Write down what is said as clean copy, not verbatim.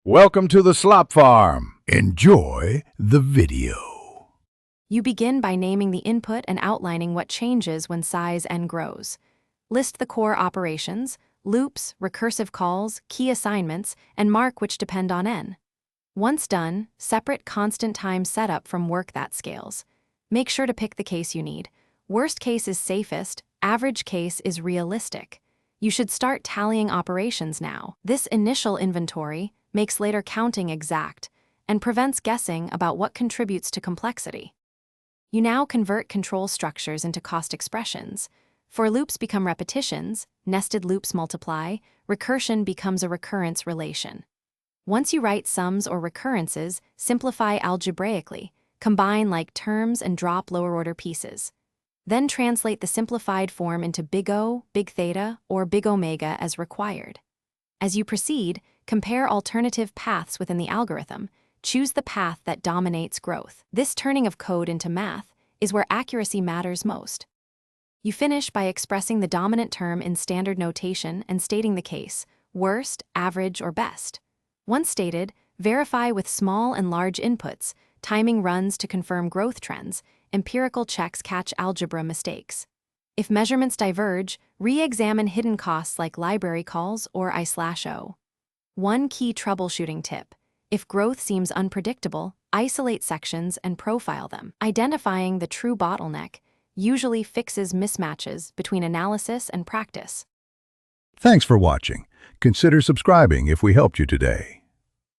Welcome to the Slop Farm. Enjoy the video. You begin by naming the input and outlining what changes when size n grows. List the core operations, loops, recursive calls, key assignments, and mark which depend on n. Once done, separate constant time setup from work that scales. Make sure to pick the case you need. Worst case is safest, average case is realistic. You should start tallying operations now. This initial inventory makes later counting exact and prevents guessing about what contributes to complexity. You now convert control structures into cost expressions. For loops become repetitions, nested loops multiply, recursion becomes a recurrence relation. Once you write sums or recurrences, simplify algebraically, combine like terms and drop lower order pieces. Then translate the simplified form into big O, big theta, or big omega as required. As you proceed, compare alternative paths within the algorithm. Choose the path that dominates growth. This turning of code into math is where accuracy matters most. You finish by expressing the dominant term in standard notation and stating the case, worst, average, or best. Once stated, verify with small and large inputs, timing runs to confirm growth trends, empirical checks catch algebra mistakes. If measurements diverge, re-examine hidden costs like library calls or I/O. One key troubleshooting tip: if growth seems unpredictable, isolate sections and profile them. Identifying the true bottleneck usually fixes mismatches between analysis and practice. Thanks for watching. Consider subscribing if we helped you today.